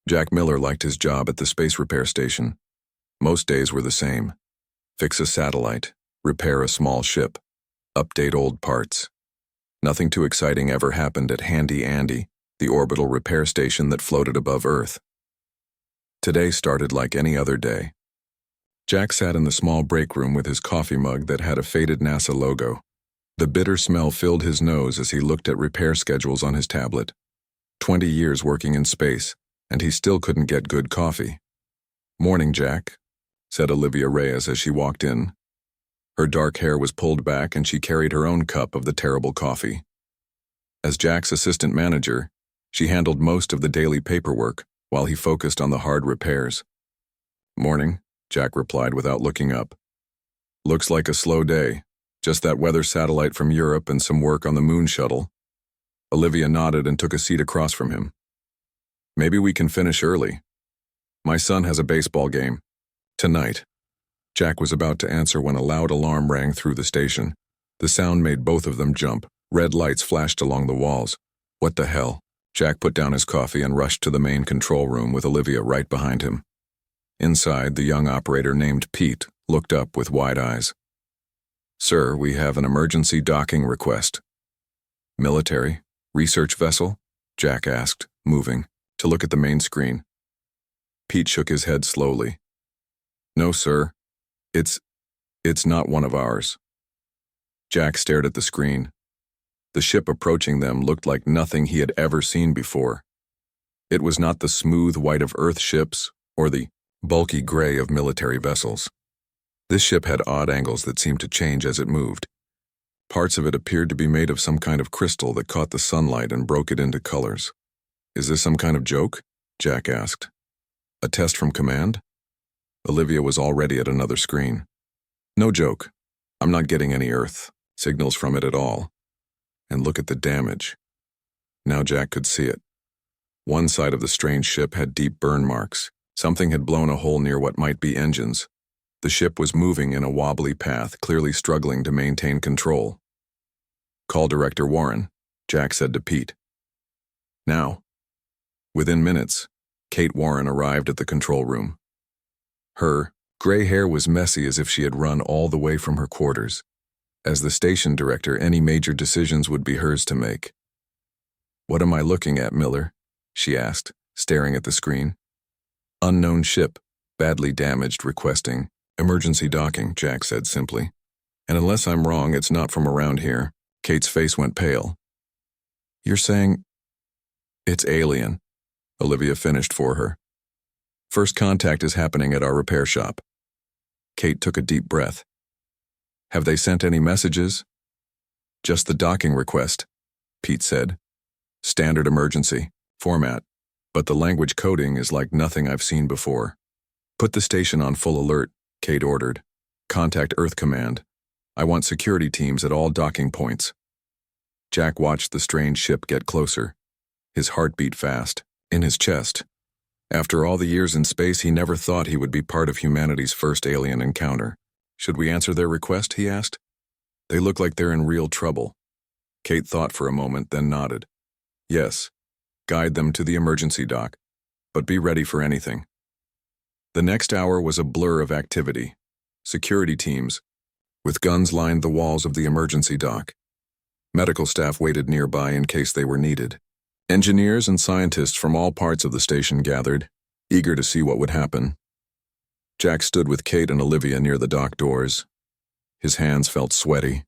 Jack Miller liked his job at the space repair station. Most days were the same. Fix a satellite, repair a small ship, update old parts. Nothing too exciting ever happened at Handy Andy, the orbital repair station that floated above Earth. Today started like any other day. Jack sat in the small break room with his coffee mug that had a faded NASA logo. The bitter smell filled his nose as he looked at repair schedules on his tablet. 20 years working in space, and he still couldn't get good coffee. "Morning, Jack," said Olivia Reyes as she walked in. Her dark hair was pulled back and she carried her own cup of the terrible coffee. As Jack's assistant manager, she handled most of the daily paperwork while he focused on the hard repairs. "Morning," Jack replied without looking up. "Looks like a slow day. Just that weather satellite from Europe and some work on the moon shuttle." Olivia nodded and took a seat across from him. "Maybe we can finish early. My son has a baseball game. Tonight." Jack was about to answer when a loud alarm rang through the station. The sound made both of them jump. Red lights flashed along the walls. "What the hell?" Jack put down his coffee and rushed to the main control room with Olivia right behind him. Inside, the young operator named Pete looked up with wide eyes. "Sir, we have an emergency docking request." "Military? Research vessel?" Jack asked, moving to look at the main screen. Pete shook his head slowly. "No, sir. It's not one of ours." Jack stared at the screen. The ship approaching them looked like nothing he had ever seen before. It was not the smooth white of Earth ships or the bulky gray of military vessels. This ship had odd angles that seemed to change as it moved. Parts of it appeared to be made of some kind of crystal that caught the sunlight and broke it into colors. "Is this some kind of joke?" Jack asked. "A test from command?" Olivia was already at another screen. "No joke. I'm not getting any Earth signals from it at all. And look at the damage." Now Jack could see it. One side of the strange ship had deep burn marks. Something had blown a hole near what might be engines. The ship was moving in a wobbly path, clearly struggling to maintain control. "Call Director Warren," Jack said to Pete. "Now." Within minutes, Kate Warren arrived at the control room. Her gray hair was messy as if she had run all the way from her quarters. As the station director, any major decisions would be hers to make. "What am I looking at, Miller?" she asked, staring at the screen. "Unknown ship, badly damaged, requesting emergency docking," Jack said simply. "And unless I'm wrong, it's not from around here." Kate's face went pale. "You're saying it's alien," Olivia finished for her. "First contact is happening at our repair shop." Kate took a deep breath. "Have they sent any messages?" "Just the docking request," Pete said. "Standard emergency format, but the language coding is like nothing I've seen before." "Put the station on full alert," Kate ordered. "Contact Earth Command. I want security teams at all docking points." Jack watched the strange ship get closer. His heart beat fast, in his chest. After all the years in space, he never thought he would be part of humanity's first alien encounter. "Should we answer their request?" he asked. "They look like they're in real trouble." Kate thought for a moment, then nodded. "Yes, guide them to the emergency dock, but be ready for anything." The next hour was a blur of activity. Security teams, with guns, lined the walls of the emergency dock. Medical staff waited nearby in case they were needed. Engineers and scientists from all parts of the station gathered, eager to see what would happen. Jack stood with Kate and Olivia near the dock doors. His hands felt sweaty.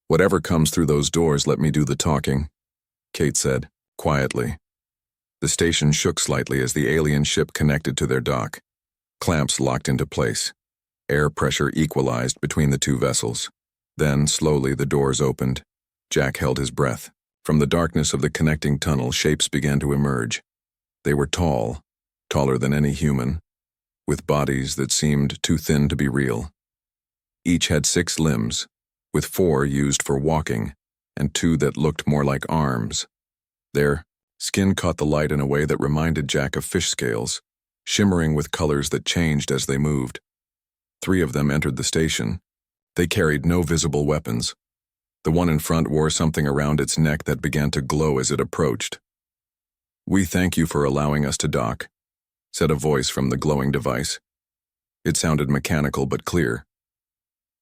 "Whatever comes through those doors, let me do the talking," Kate said, quietly. The station shook slightly as the alien ship connected to their dock. Clamps locked into place. Air pressure equalized between the two vessels. Then, slowly, the doors opened. Jack held his breath. From the darkness of the connecting tunnel, shapes began to emerge. They were tall, taller than any human, with bodies that seemed too thin to be real. Each had 6 limbs, with 4 used for walking, and 2 that looked more like arms. Their skin caught the light in a way that reminded Jack of fish scales, shimmering with colors that changed as they moved. 3 of them entered the station. They carried no visible weapons. The one in front wore something around its neck that began to glow as it approached. "We thank you for allowing us to dock," said a voice from the glowing device. It sounded mechanical but clear.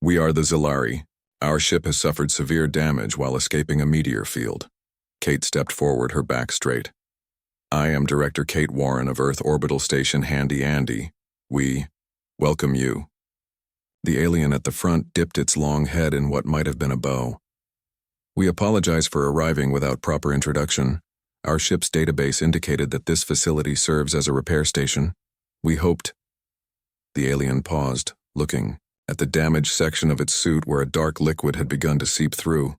"We are the Zilari. Our ship has suffered severe damage while escaping a meteor field." Kate stepped forward, her back straight. "I am Director Kate Warren of Earth Orbital Station Handy Andy. We welcome you." The alien at the front dipped its long head in what might have been a bow. "We apologize for arriving without proper introduction. Our ship's database indicated that this facility serves as a repair station. We hoped—" The alien paused, looking at the damaged section of its suit where a dark liquid had begun to seep through.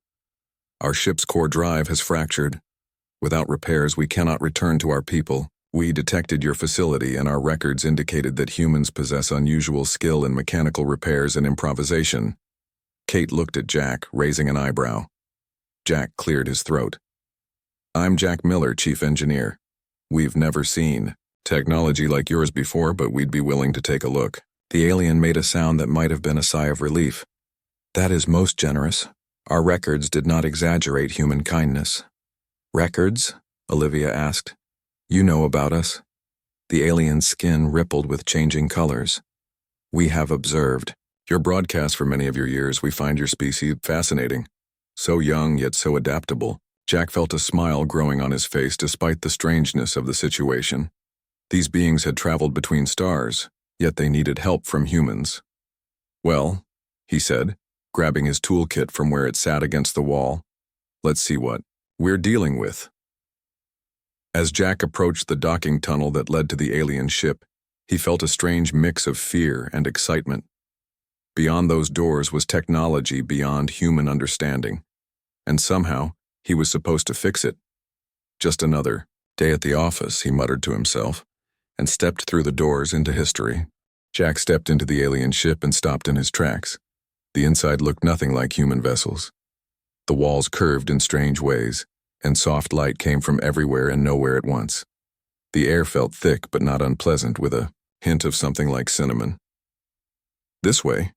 "Our ship's core drive has fractured. Without repairs, we cannot return to our people. We detected your facility, and our records indicated that humans possess unusual skill in mechanical repairs and improvisation." Kate looked at Jack, raising an eyebrow. Jack cleared his throat. "I'm Jack Miller, Chief Engineer. We've never seen technology like yours before, but we'd be willing to take a look." The alien made a sound that might have been a sigh of relief. "That is most generous. Our records did not exaggerate human kindness." "Records?" Olivia asked. "You know about us." The alien's skin rippled with changing colors. "We have observed your broadcast for many of your years. We find your species fascinating. So young, yet so adaptable." Jack felt a smile growing on his face despite the strangeness of the situation. These beings had traveled between stars, yet they needed help from humans. "Well," he said, grabbing his toolkit from where it sat against the wall, "let's see what we're dealing with." As Jack approached the docking tunnel that led to the alien ship, he felt a strange mix of fear and excitement. Beyond those doors was technology beyond human understanding, and somehow he was supposed to fix it. Just another day at the office, he muttered to himself, and stepped through the doors into history. Jack stepped into the alien ship and stopped in his tracks. The inside looked nothing like human vessels. The walls curved in strange ways, and soft light came from everywhere and nowhere at once. The air felt thick but not unpleasant, with a hint of something like cinnamon. "This way,"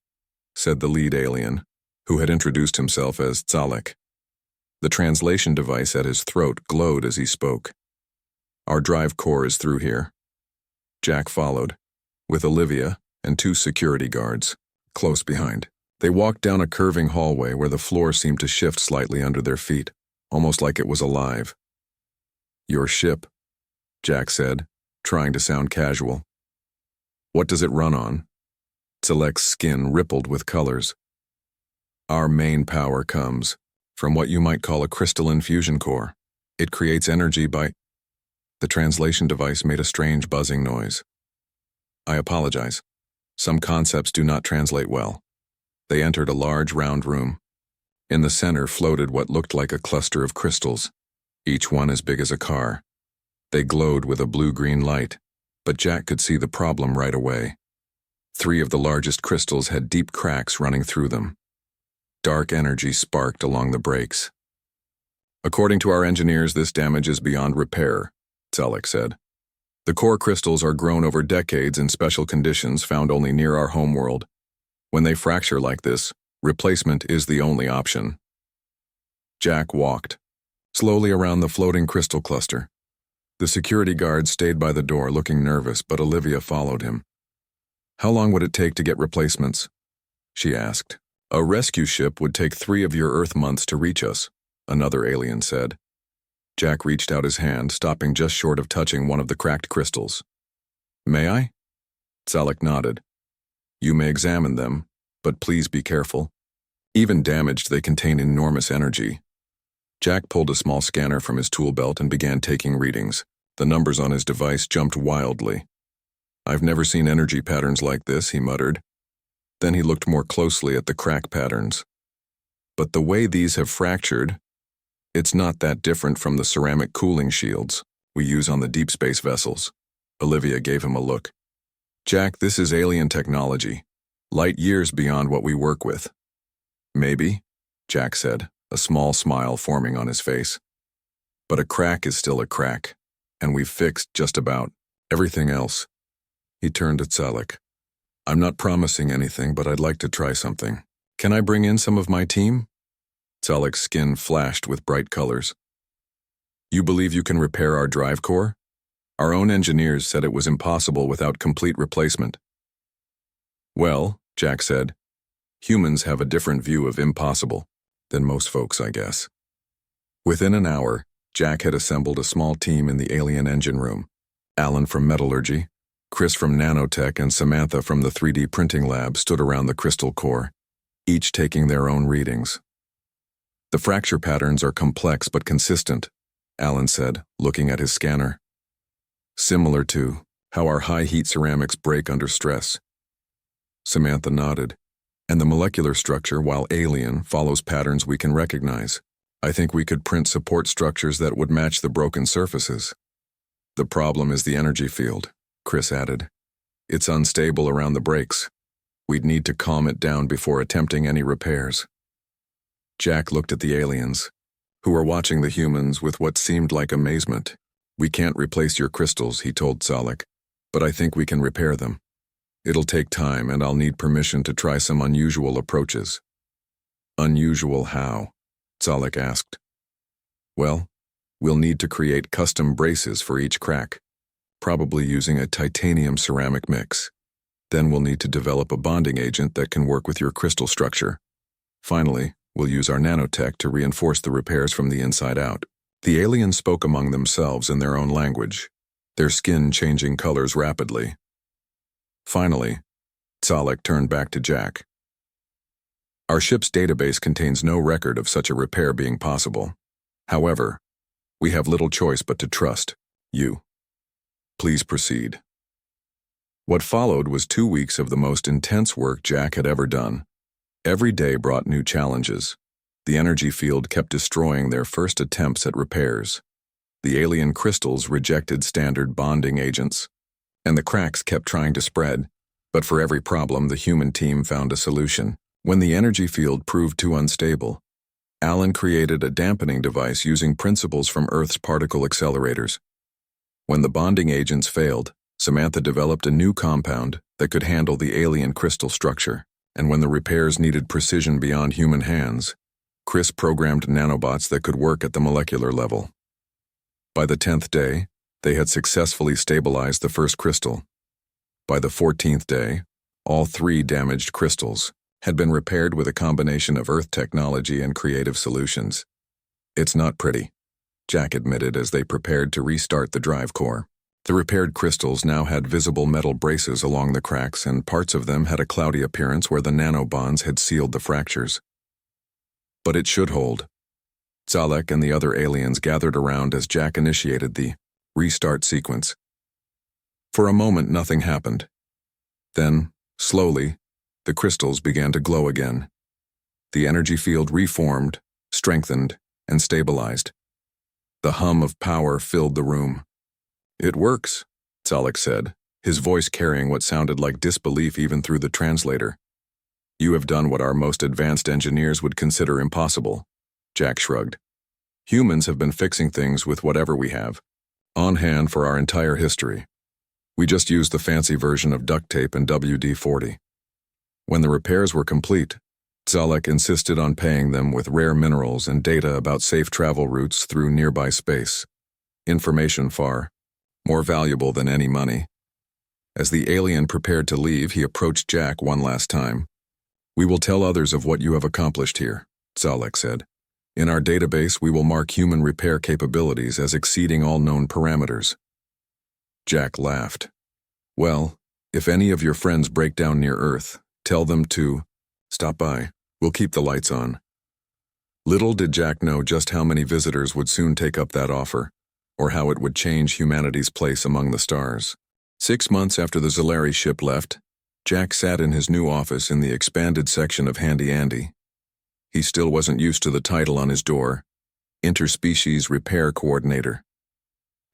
said the lead alien, who had introduced himself as Tzalek. The translation device at his throat glowed as he spoke. "Our drive core is through here." Jack followed, with Olivia and 2 security guards close behind. They walked down a curving hallway where the floor seemed to shift slightly under their feet, almost like it was alive. "Your ship," Jack said, trying to sound casual. "What does it run on?" Tzalek's skin rippled with colors. "Our main power comes from what you might call a crystalline fusion core. It creates energy by—" The translation device made a strange buzzing noise. "I apologize. Some concepts do not translate well." They entered a large round room. In the center floated what looked like a cluster of crystals, each one as big as a car. They glowed with a blue-green light, but Jack could see the problem right away. 3 of the largest crystals had deep cracks running through them. Dark energy sparked along the breaks. "According to our engineers, this damage is beyond repair," Tzalek said. "The core crystals are grown over decades in special conditions found only near our homeworld. When they fracture like this, replacement is the only option." Jack walked slowly around the floating crystal cluster. The security guard stayed by the door looking nervous, but Olivia followed him. "How long would it take to get replacements?" she asked. "A rescue ship would take 3 of your Earth months to reach us," another alien said. Jack reached out his hand, stopping just short of touching one of the cracked crystals. "May I?" Tzalek nodded. "You may examine them, but please be careful. Even damaged, they contain enormous energy." Jack pulled a small scanner from his tool belt and began taking readings. The numbers on his device jumped wildly. "I've never seen energy patterns like this," he muttered. Then he looked more closely at the crack patterns. "But the way these have fractured, it's not that different from the ceramic cooling shields we use on the deep space vessels." Olivia gave him a look. "Jack, this is alien technology, light years beyond what we work with." "Maybe," Jack said, a small smile forming on his face. "But a crack is still a crack, and we've fixed just about everything else." He turned to Tzalek. "I'm not promising anything, but I'd like to try something. Can I bring in some of my team?" Tzalek's skin flashed with bright colors. You believe you can repair our drive core? Our own engineers said it was impossible without complete replacement. Well, Jack said, humans have a different view of impossible than most folks, I guess. Within an hour, Jack had assembled a small team in the alien engine room. Alan from metallurgy, Chris from nanotech, and Samantha from the 3D printing lab stood around the crystal core, each taking their own readings. The fracture patterns are complex but consistent, Alan said, looking at his scanner. Similar to how our high-heat ceramics break under stress. Samantha nodded. And the molecular structure, while alien, follows patterns we can recognize. I think we could print support structures that would match the broken surfaces. The problem is the energy field, Chris added. It's unstable around the breaks. We'd need to calm it down before attempting any repairs. Jack looked at the aliens, who were watching the humans with what seemed like amazement. We can't replace your crystals, he told Zalek, but I think we can repair them. It'll take time, and I'll need permission to try some unusual approaches. Unusual how? Zalek asked. Well, we'll need to create custom braces for each crack, probably using a titanium ceramic mix. Then we'll need to develop a bonding agent that can work with your crystal structure. Finally, we'll use our nanotech to reinforce the repairs from the inside out. The aliens spoke among themselves in their own language, their skin changing colors rapidly. Finally, Zalek turned back to Jack. Our ship's database contains no record of such a repair being possible. However, we have little choice but to trust you. Please proceed. What followed was 2 weeks of the most intense work Jack had ever done. Every day brought new challenges. The energy field kept destroying their first attempts at repairs. The alien crystals rejected standard bonding agents, and the cracks kept trying to spread, but for every problem the human team found a solution. When the energy field proved too unstable, Alan created a dampening device using principles from Earth's particle accelerators. When the bonding agents failed, Samantha developed a new compound that could handle the alien crystal structure, and when the repairs needed precision beyond human hands, Chris programmed nanobots that could work at the molecular level. By the 10th day, they had successfully stabilized the first crystal. By the 14th day, all 3 damaged crystals had been repaired with a combination of Earth technology and creative solutions. It's not pretty, Jack admitted as they prepared to restart the drive core. The repaired crystals now had visible metal braces along the cracks, and parts of them had a cloudy appearance where the nanobonds had sealed the fractures. But it should hold. Zalek and the other aliens gathered around as Jack initiated the restart sequence. For a moment, nothing happened. Then, slowly, the crystals began to glow again. The energy field reformed, strengthened, and stabilized. The hum of power filled the room. It works, Zalek said, his voice carrying what sounded like disbelief even through the translator. You have done what our most advanced engineers would consider impossible, Jack shrugged. Humans have been fixing things with whatever we have, on hand for our entire history. We just used the fancy version of duct tape and WD-40. When the repairs were complete, Zalek insisted on paying them with rare minerals and data about safe travel routes through nearby space. Information far more valuable than any money. As the alien prepared to leave, he approached Jack one last time. We will tell others of what you have accomplished here, Zalek said. In our database, we will mark human repair capabilities as exceeding all known parameters. Jack laughed. Well, if any of your friends break down near Earth, tell them to stop by. We'll keep the lights on. Little did Jack know just how many visitors would soon take up that offer, or how it would change humanity's place among the stars. 6 months after the Zalari ship left, Jack sat in his new office in the expanded section of Handy Andy. He still wasn't used to the title on his door, Interspecies Repair Coordinator.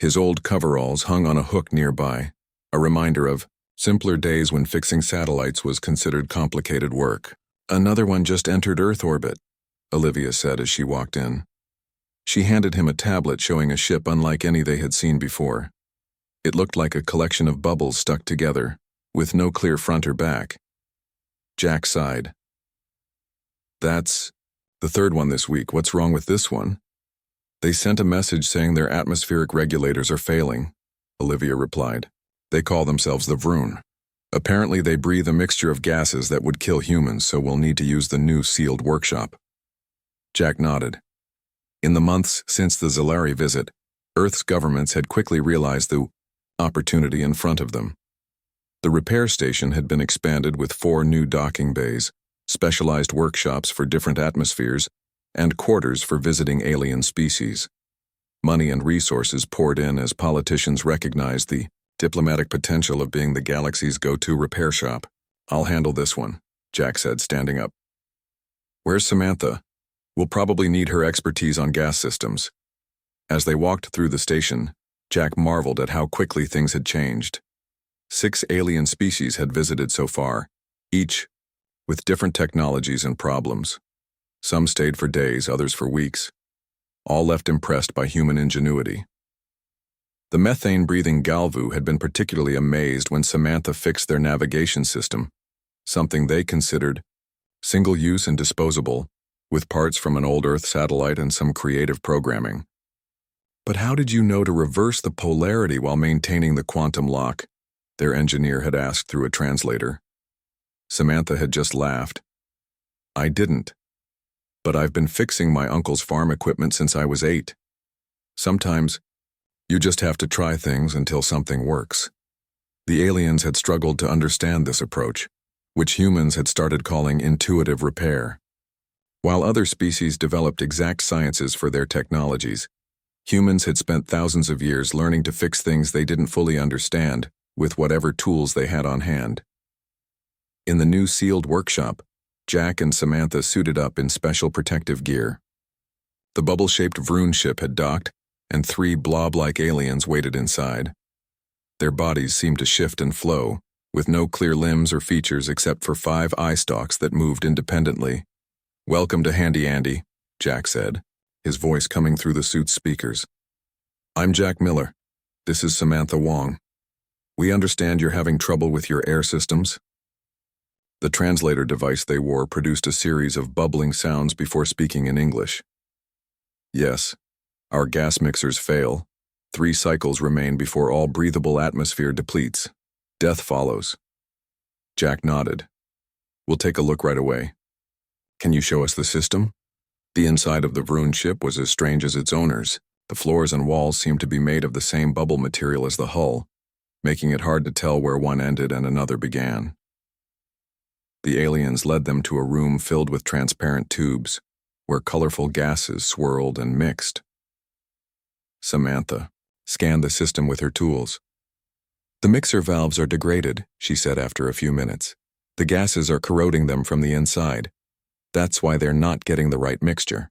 His old coveralls hung on a hook nearby, a reminder of simpler days when fixing satellites was considered complicated work. Another one just entered Earth orbit, Olivia said as she walked in. She handed him a tablet showing a ship unlike any they had seen before. It looked like a collection of bubbles stuck together, with no clear front or back. Jack sighed. That's the 3rd one this week. What's wrong with this one? They sent a message saying their atmospheric regulators are failing, Olivia replied. They call themselves the Vroon. Apparently they breathe a mixture of gases that would kill humans, so we'll need to use the new sealed workshop. Jack nodded. In the months since the Zalari visit, Earth's governments had quickly realized the opportunity in front of them. The repair station had been expanded with 4 new docking bays, specialized workshops for different atmospheres, and quarters for visiting alien species. Money and resources poured in as politicians recognized the diplomatic potential of being the galaxy's go-to repair shop. I'll handle this one, Jack said, standing up. Where's Samantha? We'll probably need her expertise on gas systems. As they walked through the station, Jack marveled at how quickly things had changed. 6 alien species had visited so far, each with different technologies and problems. Some stayed for days, others for weeks. All left impressed by human ingenuity. The methane-breathing Galvu had been particularly amazed when Samantha fixed their navigation system, something they considered single-use and disposable, with parts from an old Earth satellite and some creative programming. But how did you know to reverse the polarity while maintaining the quantum lock? Their engineer had asked through a translator. Samantha had just laughed. I didn't. But I've been fixing my uncle's farm equipment since I was 8. Sometimes, you just have to try things until something works. The aliens had struggled to understand this approach, which humans had started calling intuitive repair. While other species developed exact sciences for their technologies, humans had spent thousands of years learning to fix things they didn't fully understand with whatever tools they had on hand. In the new sealed workshop, Jack and Samantha suited up in special protective gear. The bubble-shaped Vroon ship had docked, and 3 blob-like aliens waited inside. Their bodies seemed to shift and flow, with no clear limbs or features except for 5 eye stalks that moved independently. Welcome to Handy Andy, Jack said, his voice coming through the suit's speakers. I'm Jack Miller. This is Samantha Wong. We understand you're having trouble with your air systems. The translator device they wore produced a series of bubbling sounds before speaking in English. Yes, our gas mixers fail. 3 cycles remain before all breathable atmosphere depletes. Death follows. Jack nodded. We'll take a look right away. Can you show us the system? The inside of the Vroon ship was as strange as its owners. The floors and walls seemed to be made of the same bubble material as the hull, making it hard to tell where one ended and another began. The aliens led them to a room filled with transparent tubes, where colorful gases swirled and mixed. Samantha scanned the system with her tools. The mixer valves are degraded, she said after a few minutes. The gases are corroding them from the inside. That's why they're not getting the right mixture.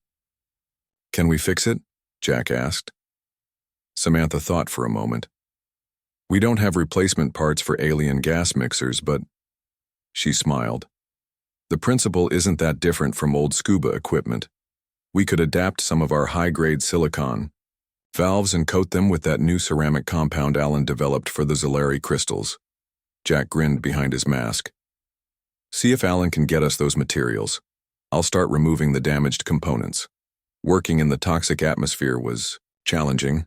Can we fix it? Jack asked. Samantha thought for a moment. We don't have replacement parts for alien gas mixers, but... She smiled. The principle isn't that different from old scuba equipment. We could adapt some of our high-grade silicon valves and coat them with that new ceramic compound Alan developed for the Zalari crystals. Jack grinned behind his mask. See if Alan can get us those materials. I'll start removing the damaged components. Working in the toxic atmosphere was challenging,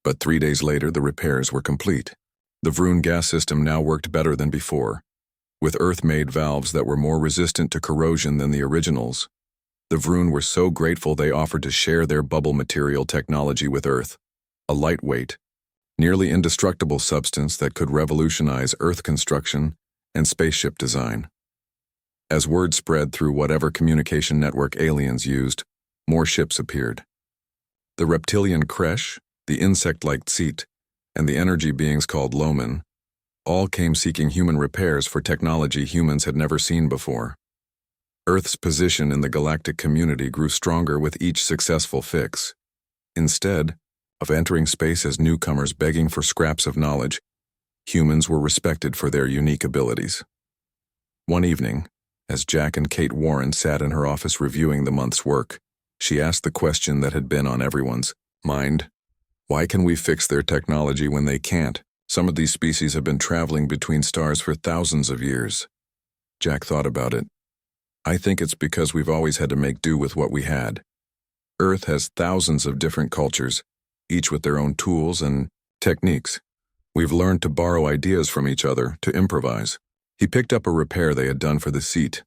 but 3 days later the repairs were complete. The Vroon gas system now worked better than before, with Earth-made valves that were more resistant to corrosion than the originals. The Vroon were so grateful they offered to share their bubble material technology with Earth, a lightweight, nearly indestructible substance that could revolutionize Earth construction and spaceship design. As word spread through whatever communication network aliens used, more ships appeared. The reptilian Kresh, the insect-like Tseet, and the energy beings called Loman all came seeking human repairs for technology humans had never seen before. Earth's position in the galactic community grew stronger with each successful fix. Instead of entering space as newcomers begging for scraps of knowledge, humans were respected for their unique abilities. One evening, as Jack and Kate Warren sat in her office reviewing the month's work, she asked the question that had been on everyone's mind. Why can we fix their technology when they can't? Some of these species have been traveling between stars for thousands of years. Jack thought about it. I think it's because we've always had to make do with what we had. Earth has thousands of different cultures, each with their own tools and techniques. We've learned to borrow ideas from each other, to improvise. He picked up a repair they had done for the seat,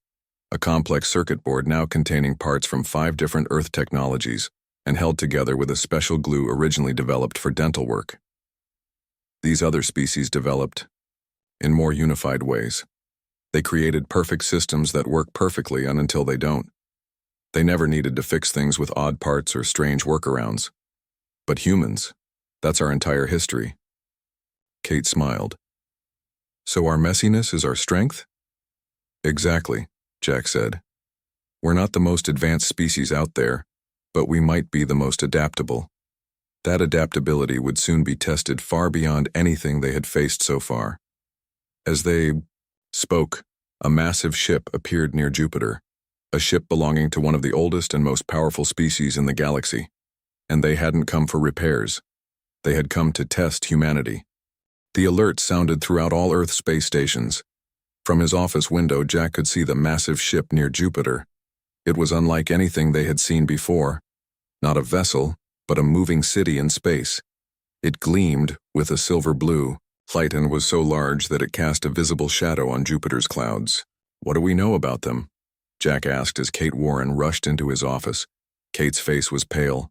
a complex circuit board now containing parts from 5 different Earth technologies and held together with a special glue originally developed for dental work. These other species developed in more unified ways. They created perfect systems that work perfectly until they don't. They never needed to fix things with odd parts or strange workarounds. But humans, that's our entire history. Kate smiled. So our messiness is our strength? Exactly, Jack said. We're not the most advanced species out there, but we might be the most adaptable. That adaptability would soon be tested far beyond anything they had faced so far. As they spoke, a massive ship appeared near Jupiter, a ship belonging to one of the oldest and most powerful species in the galaxy. And they hadn't come for repairs. They had come to test humanity. The alert sounded throughout all Earth space stations. From his office window, Jack could see the massive ship near Jupiter. It was unlike anything they had seen before. Not a vessel, but a moving city in space. It gleamed with a silver blue light and was so large that it cast a visible shadow on Jupiter's clouds. What do we know about them? Jack asked as Kate Warren rushed into his office. Kate's face was pale.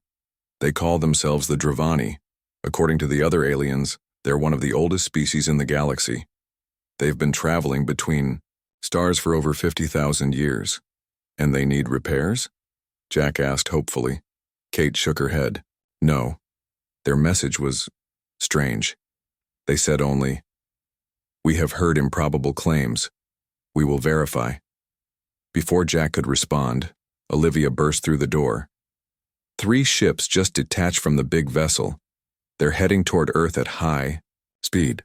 They call themselves the Dravani. According to the other aliens, they're one of the oldest species in the galaxy. They've been traveling between stars for over 50,000 years. And they need repairs? Jack asked hopefully. Kate shook her head. No. Their message was strange. They said only, "We have heard improbable claims. We will verify." Before Jack could respond, Olivia burst through the door. 3 ships just detached from the big vessel. They're heading toward Earth at high speed.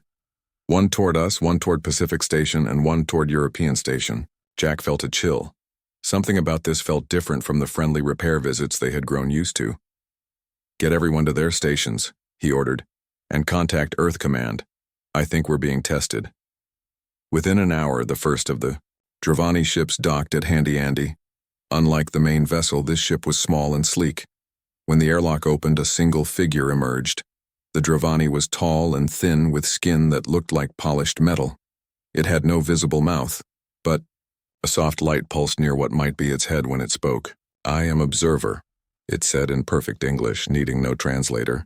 One toward us, one toward Pacific Station, and one toward European Station. Jack felt a chill. Something about this felt different from the friendly repair visits they had grown used to. "Get everyone to their stations," he ordered, "and contact Earth Command. I think we're being tested." Within an hour, the first of the Dravani ships docked at Handy Andy. Unlike the main vessel, this ship was small and sleek. When the airlock opened, a single figure emerged. The Dravani was tall and thin with skin that looked like polished metal. It had no visible mouth, but a soft light pulsed near what might be its head when it spoke. "I am Observer," it said in perfect English, needing no translator.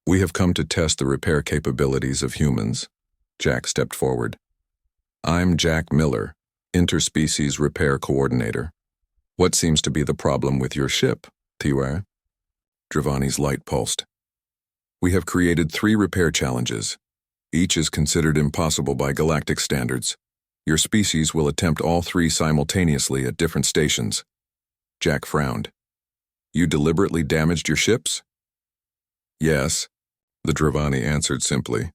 "We have come to test the repair capabilities of humans." Jack stepped forward. "I'm Jack Miller, Interspecies Repair Coordinator. What seems to be the problem with your ship, Tiwa?" Dravani's light pulsed. "We have created 3 repair challenges. Each is considered impossible by galactic standards. Your species will attempt all 3 simultaneously at different stations." Jack frowned. "You deliberately damaged your ships?" "Yes," the Dravani answered simply.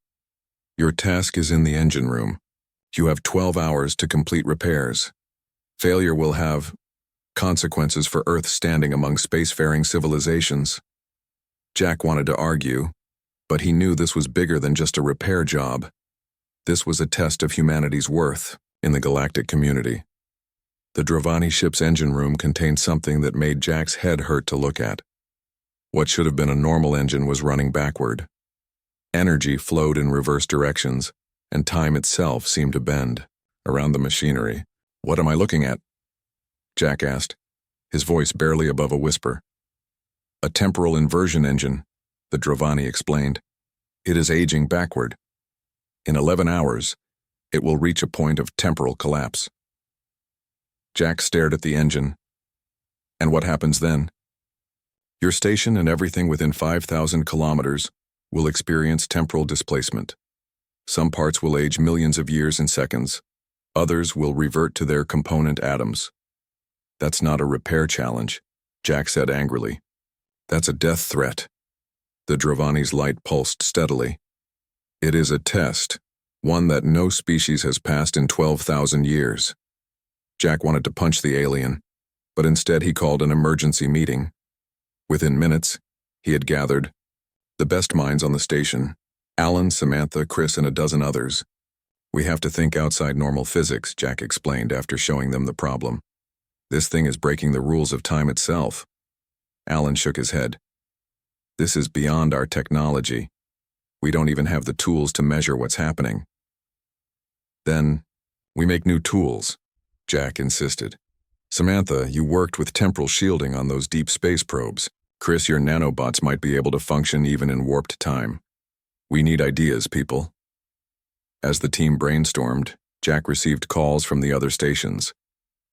"Your task is in the engine room. You have 12 hours to complete repairs. Failure will have consequences for Earth standing among spacefaring civilizations." Jack wanted to argue, but he knew this was bigger than just a repair job. This was a test of humanity's worth in the galactic community. The Dravani ship's engine room contained something that made Jack's head hurt to look at. What should have been a normal engine was running backward. Energy flowed in reverse directions, and time itself seemed to bend around the machinery. "What am I looking at?" Jack asked, his voice barely above a whisper. "A temporal inversion engine," the Dravani explained. "It is aging backward. In 11 hours, it will reach a point of temporal collapse." Jack stared at the engine. "And what happens then?" "Your station and everything within 5,000 kilometers will experience temporal displacement. Some parts will age millions of years in seconds. Others will revert to their component atoms." "That's not a repair challenge," Jack said angrily. "That's a death threat." The Dravani's light pulsed steadily. "It is a test, one that no species has passed in 12,000 years. Jack wanted to punch the alien, but instead he called an emergency meeting. Within minutes, he had gathered the best minds on the station, Alan, Samantha, Chris, and a dozen others. "We have to think outside normal physics," Jack explained after showing them the problem. "This thing is breaking the rules of time itself." Alan shook his head. This is beyond our technology. We don't even have the tools to measure what's happening. Then, we make new tools, Jack insisted. Samantha, you worked with temporal shielding on those deep space probes. Chris, your nanobots might be able to function even in warped time. We need ideas, people. As the team brainstormed, Jack received calls from the other stations.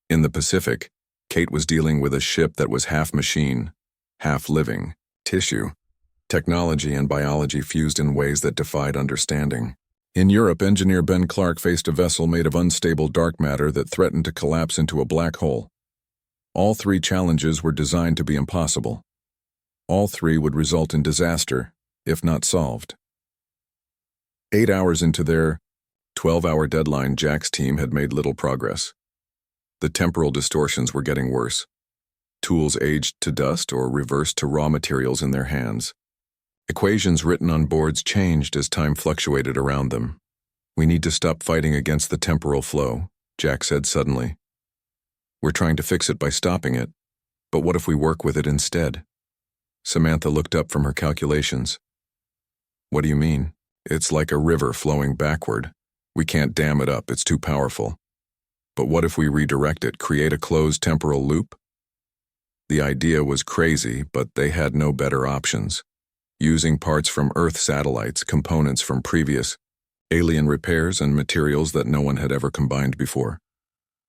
In the Pacific, Kate was dealing with a ship that was half machine, half living, tissue. Technology and biology fused in ways that defied understanding. In Europe, engineer Ben Clark faced a vessel made of unstable dark matter that threatened to collapse into a black hole. All three challenges were designed to be impossible. All three would result in disaster, if not solved. 8 hours into their 12-hour deadline, Jack's team had made little progress. The temporal distortions were getting worse. Tools aged to dust or reversed to raw materials in their hands. Equations written on boards changed as time fluctuated around them. We need to stop fighting against the temporal flow, Jack said suddenly. We're trying to fix it by stopping it, but what if we work with it instead? Samantha looked up from her calculations. What do you mean? It's like a river flowing backward. We can't dam it up, it's too powerful. But what if we redirect it, create a closed temporal loop? The idea was crazy, but they had no better options. Using parts from Earth satellites, components from previous alien repairs, and materials that no one had ever combined before.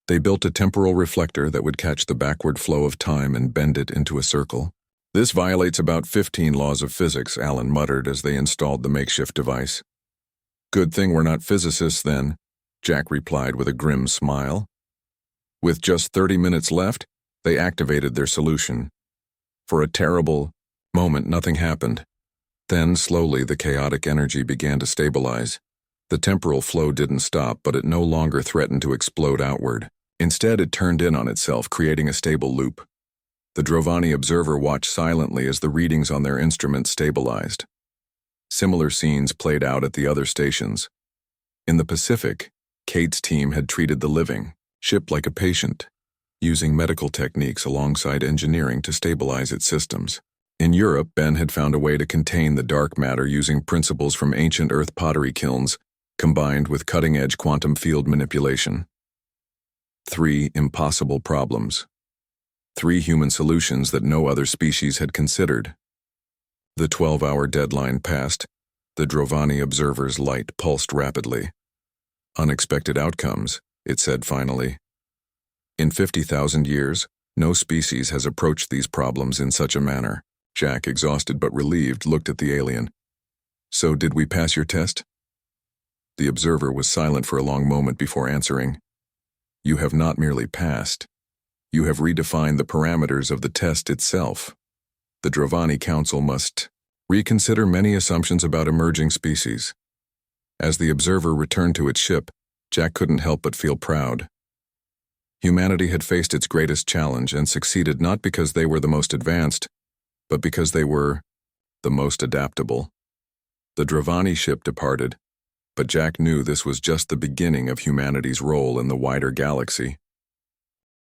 They built a temporal reflector that would catch the backward flow of time and bend it into a circle. This violates about 15 laws of physics, Alan muttered as they installed the makeshift device. Good thing we're not physicists then, Jack replied with a grim smile. With just 30 minutes left, they activated their solution. For a terrible moment, nothing happened. Then, slowly, the chaotic energy began to stabilize. The temporal flow didn't stop, but it no longer threatened to explode outward. Instead, it turned in on itself, creating a stable loop. The Drovani observer watched silently as the readings on their instruments stabilized. Similar scenes played out at the other stations. In the Pacific, Kate's team had treated the living ship like a patient, using medical techniques alongside engineering to stabilize its systems. In Europe, Ben had found a way to contain the dark matter using principles from ancient Earth pottery kilns, combined with cutting-edge quantum field manipulation. 3 impossible problems. 3 human solutions that no other species had considered. The 12-hour deadline passed. The Drovani observer's light pulsed rapidly. Unexpected outcomes, it said finally. In 50,000 years, no species has approached these problems in such a manner. Jack, exhausted but relieved, looked at the alien. So did we pass your test? The observer was silent for a long moment before answering. You have not merely passed. You have redefined the parameters of the test itself. The Drovani Council must reconsider many assumptions about emerging species. As the observer returned to its ship, Jack couldn't help but feel proud. Humanity had faced its greatest challenge and succeeded not because they were the most advanced, but because they were the most adaptable. The Drovani ship departed, but Jack knew this was just the beginning of humanity's role in the wider galaxy.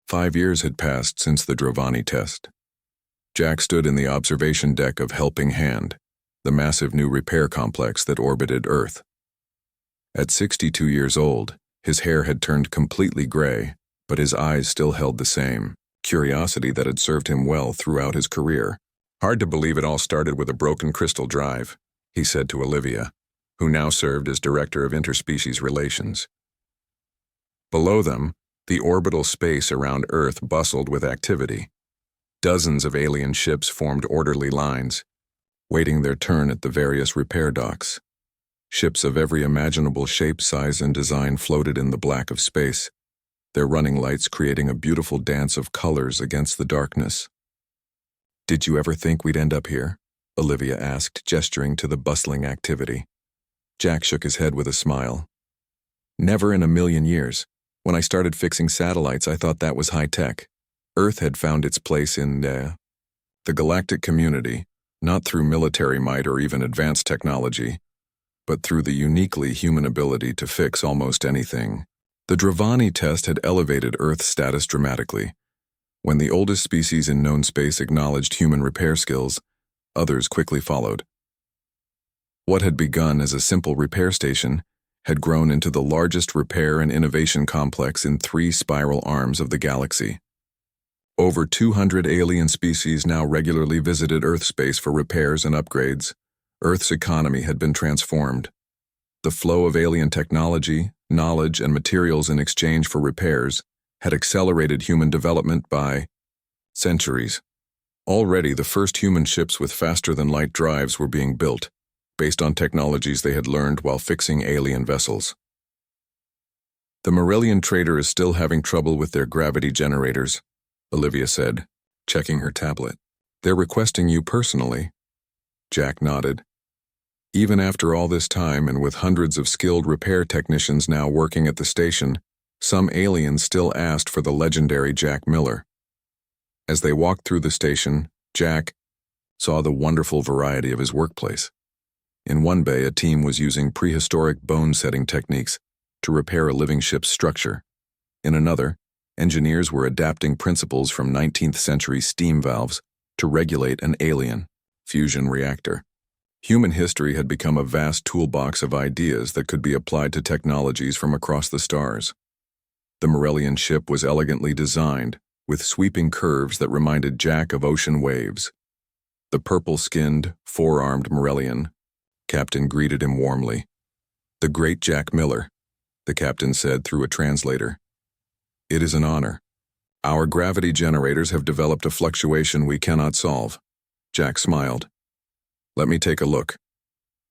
5 years had passed since the Drovani test. Jack stood in the observation deck of Helping Hand, the massive new repair complex that orbited Earth. At 62 years old, his hair had turned completely gray, but his eyes still held the same curiosity that had served him well throughout his career. Hard to believe it all started with a broken crystal drive, he said to Olivia, who now served as Director of Interspecies Relations. Below them, the orbital space around Earth bustled with activity. Dozens of alien ships formed orderly lines, waiting their turn at the various repair docks. Ships of every imaginable shape, size, and design floated in the black of space, their running lights creating a beautiful dance of colors against the darkness. Did you ever think we'd end up here? Olivia asked, gesturing to the bustling activity. Jack shook his head with a smile. Never in a million years. When I started fixing satellites, I thought that was high-tech. Earth had found its place in the galactic community, not through military might or even advanced technology, but through the uniquely human ability to fix almost anything. The Drovani test had elevated Earth's status dramatically. When the oldest species in known space acknowledged human repair skills, others quickly followed. What had begun as a simple repair station had grown into the largest repair and innovation complex in 3 spiral arms of the galaxy. Over 200 alien species now regularly visited Earth space for repairs and upgrades. Earth's economy had been transformed. The flow of alien technology, knowledge, and materials in exchange for repairs had accelerated human development by centuries. Already, the first human ships with faster-than-light drives were being built, based on technologies they had learned while fixing alien vessels. The Morellian trader is still having trouble with their gravity generators, Olivia said, checking her tablet. They're requesting you personally. Jack nodded. Even after all this time and with hundreds of skilled repair technicians now working at the station, some aliens still asked for the legendary Jack Miller. As they walked through the station, Jack saw the wonderful variety of his workplace. In one bay, a team was using prehistoric bone-setting techniques to repair a living ship's structure. In another, engineers were adapting principles from 19th century steam valves to regulate an alien fusion reactor. Human history had become a vast toolbox of ideas that could be applied to technologies from across the stars. The Morellian ship was elegantly designed, with sweeping curves that reminded Jack of ocean waves. The purple-skinned, four-armed Morellian captain greeted him warmly. "The great Jack Miller," the captain said through a translator. "It is an honor. Our gravity generators have developed a fluctuation we cannot solve." Jack smiled. "Let me take a look."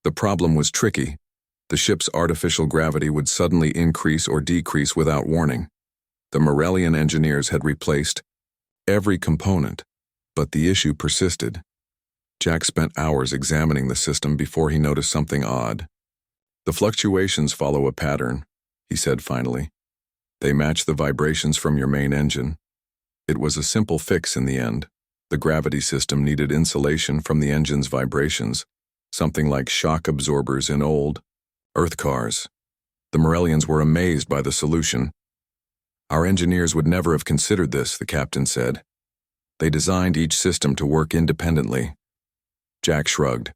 The problem was tricky. The ship's artificial gravity would suddenly increase or decrease without warning. The Morellian engineers had replaced every component, but the issue persisted. Jack spent hours examining the system before he noticed something odd. "The fluctuations follow a pattern," he said finally. "They match the vibrations from your main engine." It was a simple fix in the end. The gravity system needed insulation from the engine's vibrations, something like shock absorbers in old Earth cars. The Morellians were amazed by the solution. "Our engineers would never have considered this," the captain said. "They designed each system to work independently." Jack shrugged.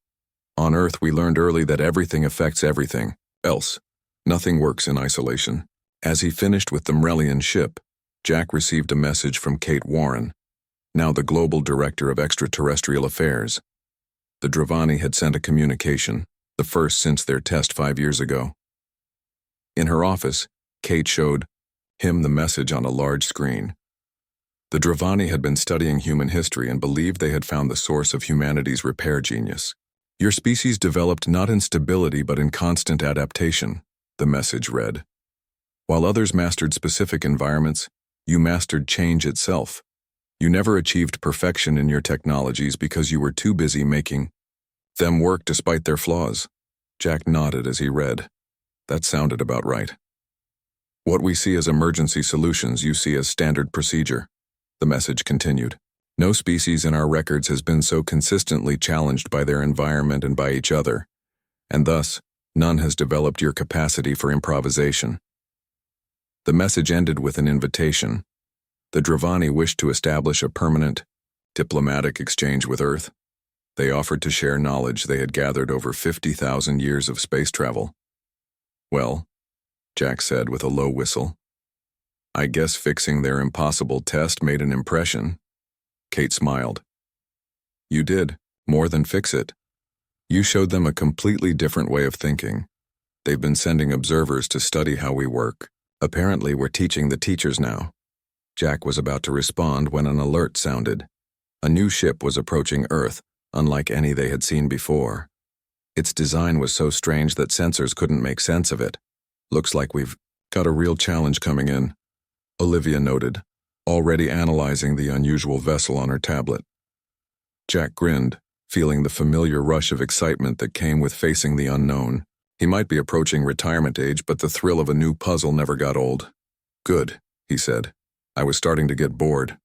"On Earth, we learned early that everything affects everything else. Nothing works in isolation." As he finished with the Morellian ship, Jack received a message from Kate Warren, now the Global Director of Extraterrestrial Affairs. The Dravani had sent a communication, the first since their test 5 years ago. In her office, Kate showed him the message on a large screen. The Dravani had been studying human history and believed they had found the source of humanity's repair genius. "Your species developed not in stability but in constant adaptation," the message read. "While others mastered specific environments, you mastered change itself. You never achieved perfection in your technologies because you were too busy making them work despite their flaws." Jack nodded as he read. That sounded about right. "What we see as emergency solutions, you see as standard procedure," the message continued. "No species in our records has been so consistently challenged by their environment and by each other, and thus, none has developed your capacity for improvisation." The message ended with an invitation. The Dravani wished to establish a permanent, diplomatic exchange with Earth. They offered to share knowledge they had gathered over 50,000 years of space travel. "Well," Jack said with a low whistle, "I guess fixing their impossible test made an impression." Kate smiled. "You did, more than fix it. You showed them a completely different way of thinking. They've been sending observers to study how we work. Apparently, we're teaching the teachers now." Jack was about to respond when an alert sounded. A new ship was approaching Earth, unlike any they had seen before. Its design was so strange that sensors couldn't make sense of it. "Looks like we've got a real challenge coming in," Olivia noted, already analyzing the unusual vessel on her tablet. Jack grinned, feeling the familiar rush of excitement that came with facing the unknown. He might be approaching retirement age, but the thrill of a new puzzle never got old. "Good," he said. "I was starting to get bored."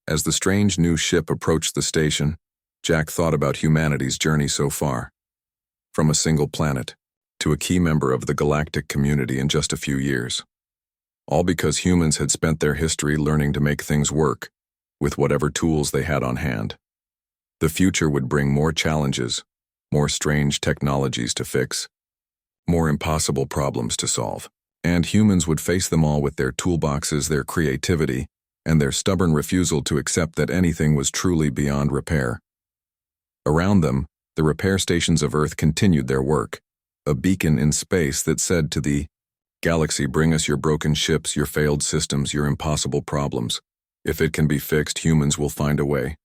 As the strange new ship approached the station, Jack thought about humanity's journey so far. From a single planet to a key member of the galactic community in just a few years. all because humans had spent their history learning to make things work, with whatever tools they had on hand. The future would bring more challenges, more strange technologies to fix, more impossible problems to solve. And humans would face them all with their toolboxes, their creativity, and their stubborn refusal to accept that anything was truly beyond repair. Around them, the repair stations of Earth continued their work, a beacon in space that said to the galaxy, "Bring us your broken ships, your failed systems, your impossible problems. If it can be fixed, humans will find a way."